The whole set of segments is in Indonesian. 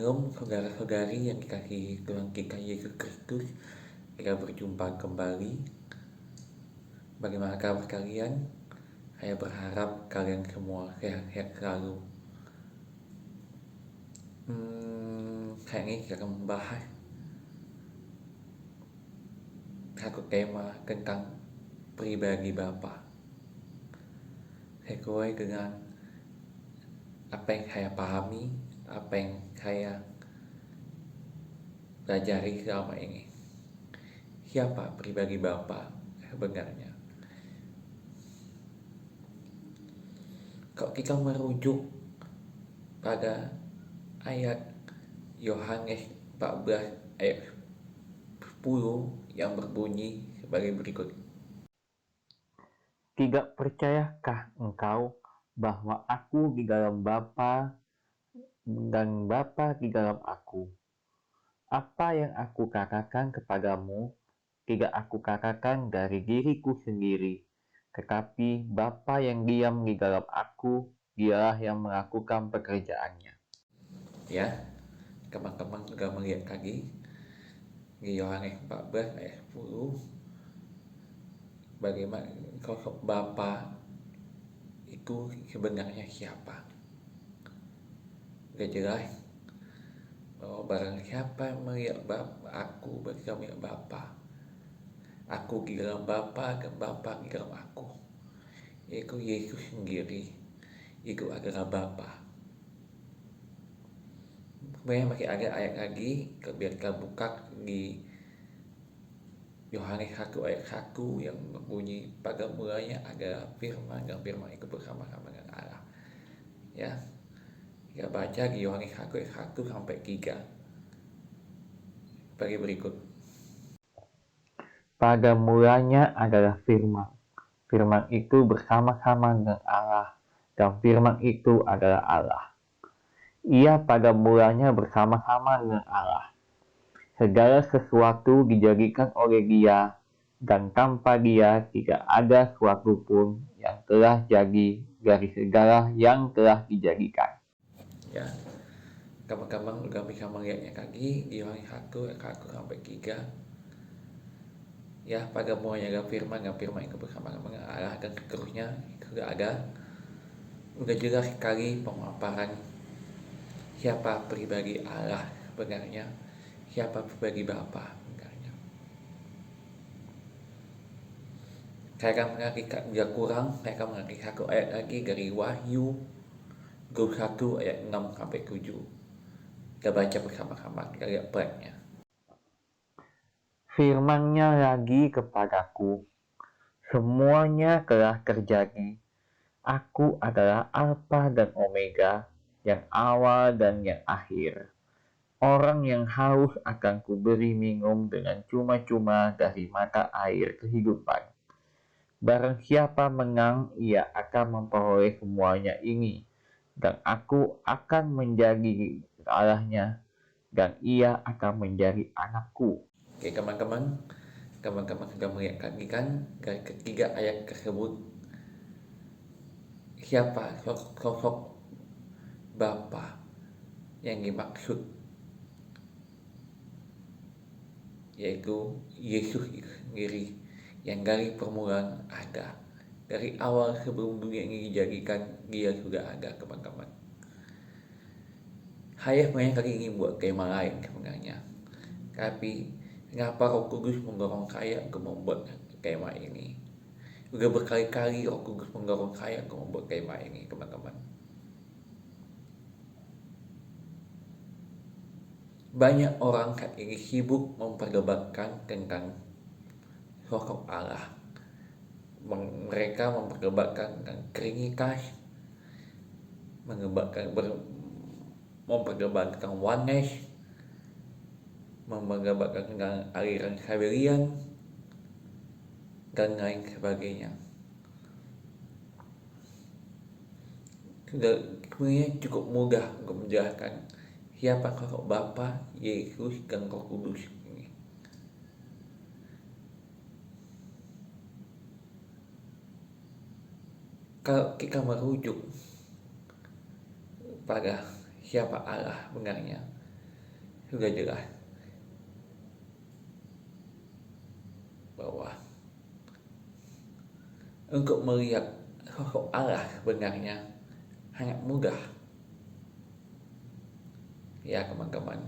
Shalom saudara-saudari yang dikasihi Tuhan kita Yesus Kristus. Kita berjumpa kembali. Bagaimana kabar kalian? Saya berharap kalian semua sehat-sehat selalu. Saya ini akan membahas satu tema tentang pribadi Bapa. Sesuai dengan apa yang saya pahami, apa yang saya pelajari selama ini. Siapa pribadi Bapa sebenarnya? Kalau kita merujuk pada ayat Yohanes 14 ayat 10 yang berbunyi sebagai berikut. Tidak percayakah engkau bahwa aku di dalam Bapa dan Bapa di dalam aku? Apa yang aku katakan kepadamu, tidak aku katakan dari diriku sendiri, tetapi Bapa yang diam di dalam aku, dialah yang melakukan pekerjaannya. Ya, teman-teman juga melihat lagi di Yohanes 14 ayat 10 bagaimana sosok Bapa itu sebenarnya siapa. Udah jelas bahwa barang siapa melihat aku bisa melihat Bapa. Aku di dalam Bapa dan Bapa di dalam aku. Yaitu Yesus sendiri. Itu adalah Bapa. Kemudian masih ada ayat lagi, biar kita buka di Yohanes 1 ayat 1 yang berbunyi, pada mulanya ada firman dan firman itu bersama-sama dengan Allah. Ya, kita baca di Yohanes 1 ayat 1 sampai 3 sebagai berikut. Pada mulanya adalah firman. Firman itu bersama-sama dengan Allah, dan firman itu adalah Allah. Ia pada mulanya bersama-sama dengan Allah. Segala sesuatu dijadikan oleh Dia, dan tanpa Dia tidak ada sesuatu pun yang telah jadi dari segala yang telah dijadikan. Ya, kawan-kawan juga bisa melihatnya lagi di Yohanes 1 ayat 1 sampai 3. Ya, pada mulanya ada firman dan firman itu bersama-sama dengan Allah, dan seterusnya sudah ada. Udah jelas sekali pemaparan siapa pribadi Allah sebenarnya, siapa pribadi Bapa sebenarnya. Saya akan mengakikat bila kurang, saya akan mengakikat satu ayat lagi dari Wahyu 21 ayat 6 sampai 7. Kita baca bersama-sama, kita lihat plan-nya. Firman-Nya lagi kepadaku, semuanya telah terjadi. Aku adalah Alfa dan Omega, yang awal dan yang akhir. Orang yang haus akan kuberi minum dengan cuma-cuma dari mata air kehidupan. Barang siapa menang, ia akan memperoleh semuanya ini, dan aku akan menjadi Allahnya, dan ia akan menjadi anakku. Oke, teman-teman sudah melihat lagi kan dari ketiga ayat tersebut siapa sosok Bapa yang dimaksud, yaitu Yesus itu sendiri yang dari permulaan ada. Dari awal sebelum dunia ini dijadikan, dia sudah ada, teman-teman. Saya sebenarnya kali ini buat tema lain sebenarnya, tapi kenapa Roh Kudus mendorong saya untuk membuat tema ini? Udah berkali-kali Roh Kudus mendorong saya untuk membuat tema ini, teman-teman. Banyak orang saat ini sibuk memperdebatkan tentang sosok Allah. Mereka memperdebatkan tentang Trinitas, memperdebatkan oneness, memperdebatkan tentang aliran Sabellian, dan lain sebagainya. Sebenarnya cukup mudah untuk menjelaskan siapa sosok Bapa, Yesus, dan Roh Kudus ini. Kalau kita merujuk pada siapa Allah benarnya, sudah jelas bahwa untuk melihat sosok Allah sebenarnya sangat mudah. Ya teman-teman,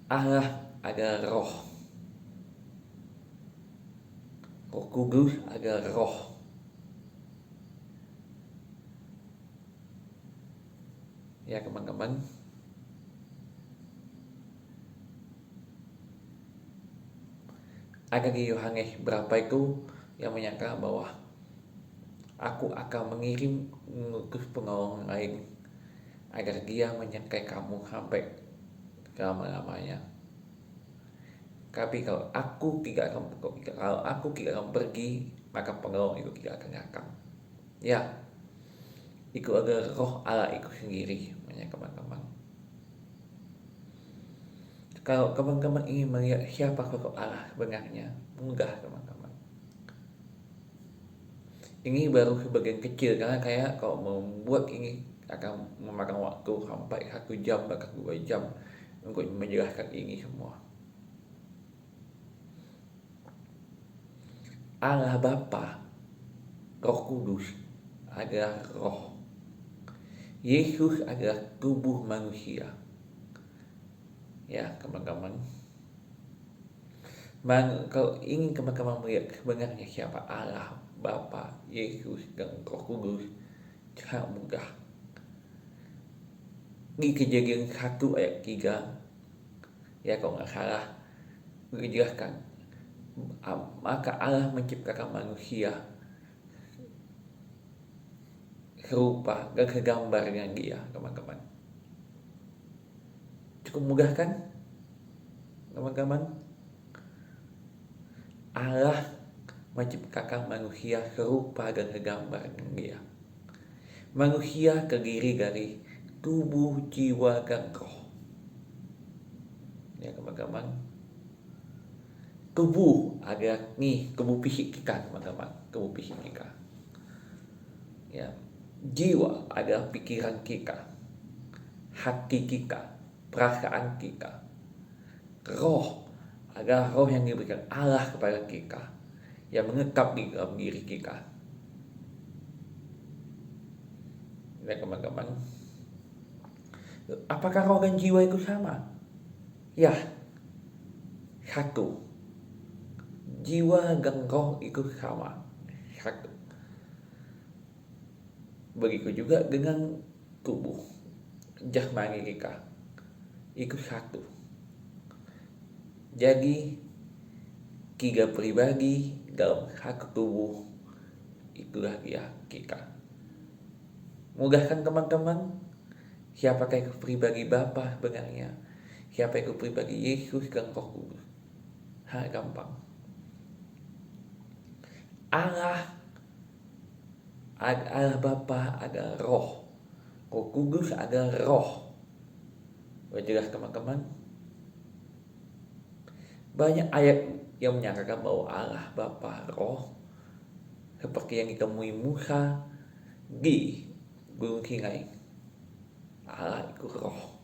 Allah adalah roh, Roh Kudus adalah roh. Ya teman-teman, ada di Yohanes berapa itu yang menyangka bahwa aku akan mengirim mengutus penolong lain agar dia menyertai kamu sampai selama-lamanya. Tapi kalau aku tidak akan pergi, maka penolong itu tidak akan datang. Ya, itu adalah roh Allah itu sendiri, teman-teman. Kalau teman-teman ingin melihat siapa sosok Allah sebenarnya, mudah teman-teman. Ini baru sebagian kecil, karena kayak kalau membuat ini akan memakan waktu sampai 1 jam bahkan 2 jam untuk menjelaskan ini semua. Allah Bapa, Roh Kudus adalah roh. Yesus adalah tubuh manusia. Ya teman-teman, kalau ingin teman-teman melihat sebenarnya siapa Allah, Bapa, Yesus, dan Roh Kudus, sangat mudah. Di Kejadian 1 ayat 3, ya kalau nggak salah, dijelaskan, maka Allah menciptakan manusia serupa dan segambar dengan dia, teman-teman. Cukup mudah kan, teman-teman? Allah menciptakan manusia serupa dan segambar dengan dia. Manusia terdiri dari tubuh, jiwa, dan roh. Ya teman-teman, tubuh adalah tubuh fisik kita, teman-teman, tubuh fisik kita. Ya, jiwa adalah pikiran kita, hati kita, perasaan kita. Roh adalah roh yang diberikan Allah kepada kita, yang menetap di dalam diri kita. Ya teman-teman, apakah roh dan jiwa itu sama? Ya, satu. Jiwa dan roh itu sama, satu. Begitu juga dengan tubuh jasmani kita, itu satu. Jadi 3 pribadi dalam satu tubuh, itulah dia kita. Mudah kan teman-teman? Siapakah itu pribadi Bapa sebenarnya? Siapa itu pribadi Yesus dan Roh Kudus? Gampang. Allah Bapa adalah roh, Roh Kudus adalah roh. Jelas teman-teman? Banyak ayat yang menyatakan bahwa Allah Bapa roh, seperti yang ditemui Musa di Gunung Sinai. Allah itu roh.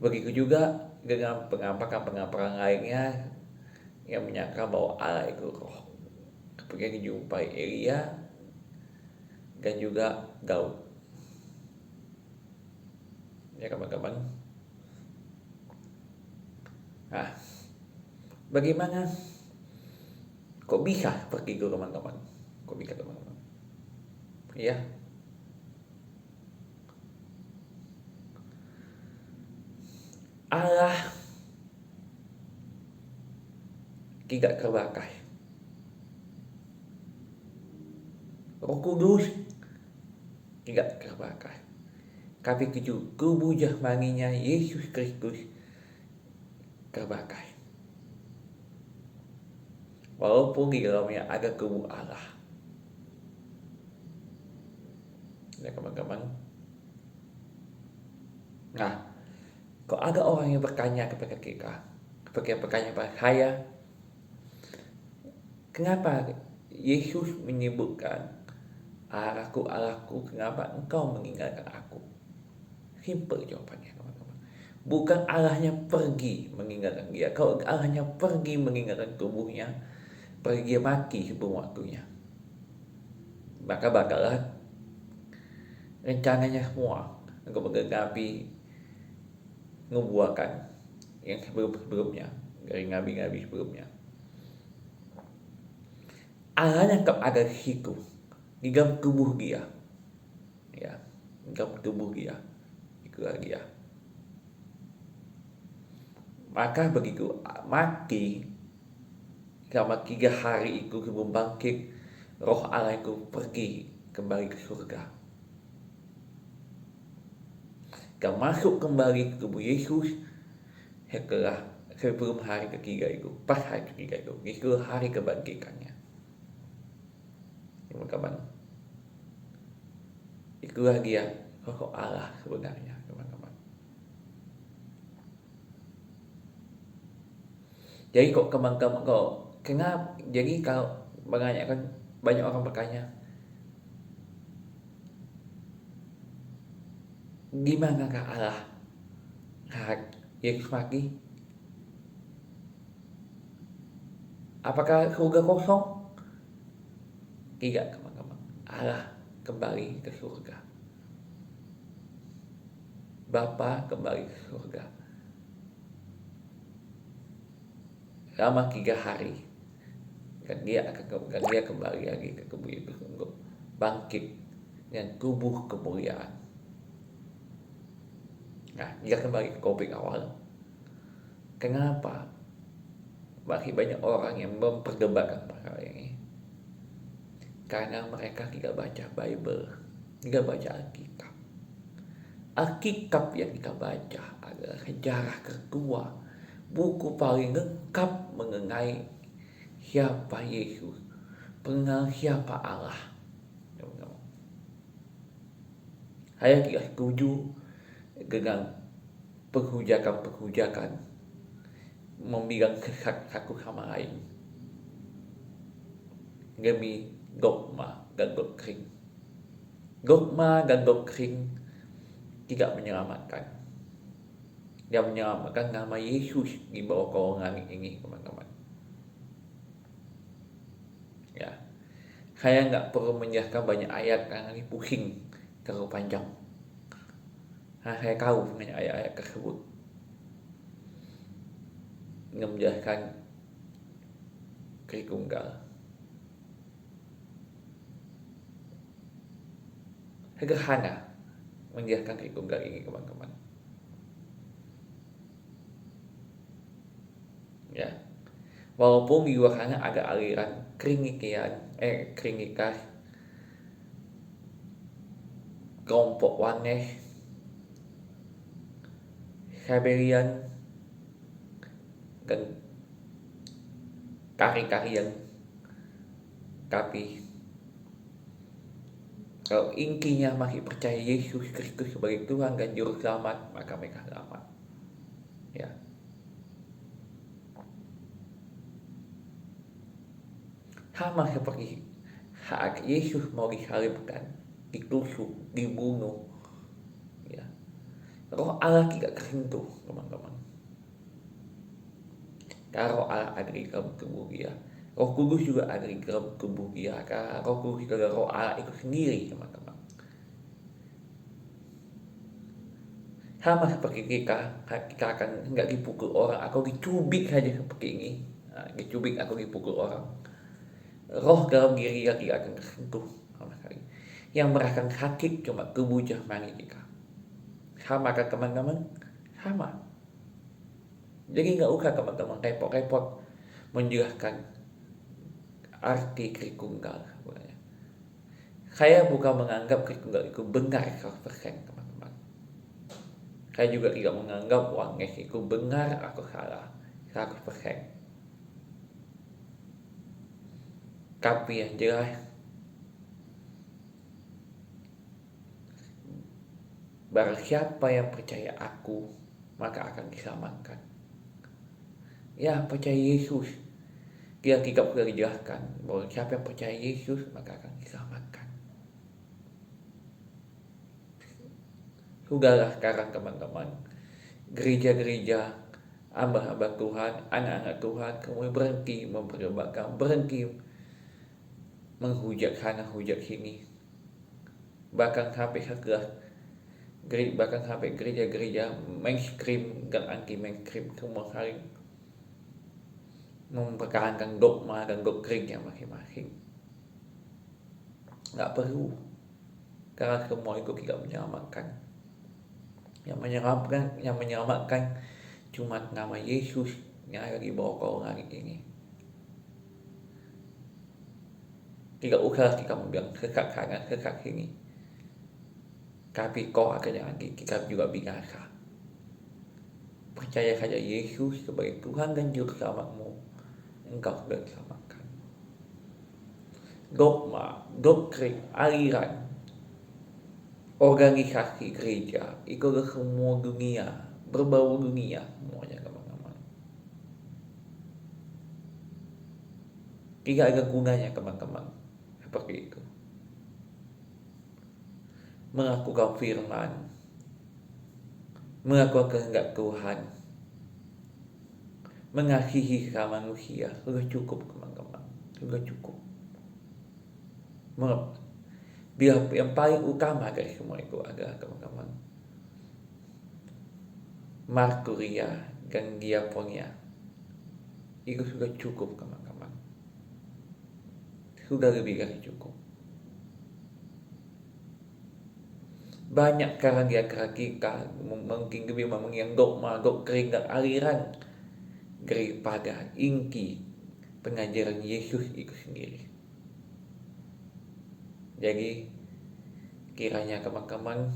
Begitu juga dengan pengampakan lainnya yang menyangka bahwa Allah itu roh, seperti yang dijumpai Elia dan juga Daud. Ya teman-teman. Nah, bagaimana? Kok bisa seperti itu teman-teman? Kok bisa teman-teman? Ya. Allah tidak terbatas. Roh Kudus tidak terbatas. Tapi tubuh jasmaninya Yesus Kristus terbatas. Walaupun di dalamnya ada tubuh Allah. Ya teman-teman. Nah, kok ada orang yang bertanya kepada kita, seperti yang bertanya kepada saya, kenapa Yesus menyebutkan Allahku, Allahku, kenapa engkau meninggalkan aku? Simple jawabannya, teman-teman. Bukan Allahnya pergi meninggalkan dia. Kalau Allahnya pergi meninggalkan tubuhnya, pergi mati sebelum waktunya, maka bakalah rencananya semua engkau menggenapi ngebuahkan yang sebelum-sebelumnya dari nabi-nabi sebelumnya. Allah tetap ada di situ, di dalam tubuh dia, ya, di dalam tubuh dia, itulah dia. Maka begitu mati selama 3 hari itu sebelum bangkit, roh Allah itu pergi kembali ke surga. Dan masuk kembali ke tubuh Yesus setelah sebelum hari ketiga itu, pas hari ketiga itu hari kebangkitannya. Teman-teman, itulah dia sosok Allah sebenarnya, teman-teman. Jadi kok teman-teman kok kenapa? Jadi kalau menanyakan, banyak orang bertanya, gimana kah Allah saat Yesus mati? Apakah surga kosong? Tidak, teman-teman. Allah kembali ke surga. Bapa kembali ke surga. Selama 3 hari. Dan dia kembali lagi ke tubuh itu untuk bangkit dengan tubuh kemuliaan. Nah, dia kembali ke topik awal. Kenapa masih banyak orang yang memperdebatkan masalah ini? Karena mereka tidak baca Bible, tidak baca Alkitab. Alkitab yang kita baca adalah sejarah tertua, buku paling lengkap mengenai siapa Yesus, mengenal siapa Allah. Saya tidak setuju dengan perhujakan membilang sesat satu sama lain demi dogma dan doktrin. Dogma dan doktrin tidak menyelamatkan. Dia menyelamatkan nama Yesus di bawah kolongan ini, teman-teman. Ya, saya nggak perlu menjelaskan banyak ayat karena ini pusing terlalu panjang. Nah, saya tahu banyak ayat-ayat tersebut menjelaskan Tritunggal. Sederhana menjelaskan Tritunggal ini, teman-teman. Ya, walaupun di luar sana ada aliran Trinitas, kelompok Oneness, Sabellian, dan kari-karian, tapi kalau intinya masih percaya Yesus Kristus sebagai Tuhan dan Juru Selamat, maka mereka selamat. Ya. Sama seperti saat Yesus mau disalibkan, ditusuk, dibunuh, ya, roh Allah tidak tersentuh, teman-teman. Karena roh Allah ada di dalam tubuh dia, Roh Kudus juga ada di dalam tubuh dia. Karena Roh Kudus adalah roh Allah itu sendiri, teman-teman. Sama seperti kita akan nggak dipukul orang atau dicubik saja seperti ini. Nah, dicubik atau dipukul orang, roh dalam diri dia tidak akan tersentuh sama sekali. Yang merasakan sakit cuma tubuh jasmani kita. Sama kan, teman-teman? Sama. Jadi nggak usah teman-teman repot-repot menjelaskan arti Tritunggal. Saya bukan menganggap Tritunggal itu benar 100%, teman-teman. Saya juga tidak menganggap Oneness itu benar atau salah 100%. Tapi yang jelas, barang siapa yang percaya aku, maka akan diselamatkan. Ya, percaya Yesus. Dia tidak boleh dijelaskan bahwa siapa yang percaya Yesus, maka akan diselamatkan. Sudahlah sekarang teman-teman, gereja-gereja, hamba-hamba Tuhan, anak-anak Tuhan, kamu berhenti memperdebatkan, berhenti menghujat sana hujat sini, bahkan sampai sekelas bahkan sampai gereja-gereja mainstream dan anti mainstream semua saling mempertahankan dogma dan doktrinnya masing-masing. Nggak perlu, karena semua itu tidak menyelamatkan. Yang menyelamatkan cuma nama Yesus yang lagi bawa corona ini. Tidak usah kita bilang sesat sana sesat sini, tapi kau akan lagi kita juga binasa. Percaya saja Yesus sebagai Tuhan dan Juru Selamatmu, engkau sudah diselamatkan. Dogma, doktrin, aliran, organisasi gereja itu adalah semua dunia, berbau dunia semuanya teman-teman. Tidak ada gunanya teman-teman seperti itu. Melakukan firman, melakukan kehendak Tuhan, mengasihi sama manusia sudah cukup teman-teman, sudah cukup. Bila yang paling utama dari semua itu adalah teman-teman marturia dan diakonia, itu sudah cukup teman-teman, sudah lebih dari cukup. Banyak sekarang di antara kita mungkin lebih memengang dogma, doktrin dan aliran daripada inti pengajaran Yesus itu sendiri. Jadi kiranya teman-teman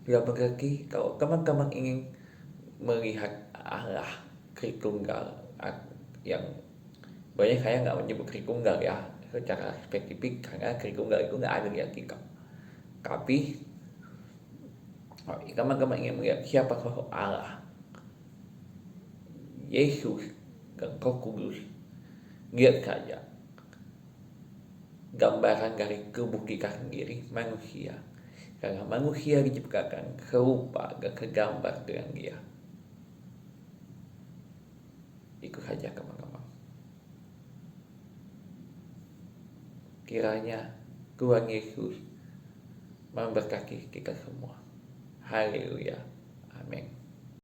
bila mengerti, kalau teman-teman ingin melihat Allah Tritunggal yang banyak, saya nggak menyebut Tritunggal ya secara spesifik karena Tritunggal itu nggak ada di Alkitab. Tapi teman-teman ingin melihat siapa sosok Allah, Yesus dan Roh Kudus, lihat saja gambaran dari tubuh kita sendiri, manusia. Karena manusia diciptakan serupa dan segambar dengan Dia. Itu saja teman-teman. Kiranya Tuhan Yesus memberkati kita semua. Haleluya.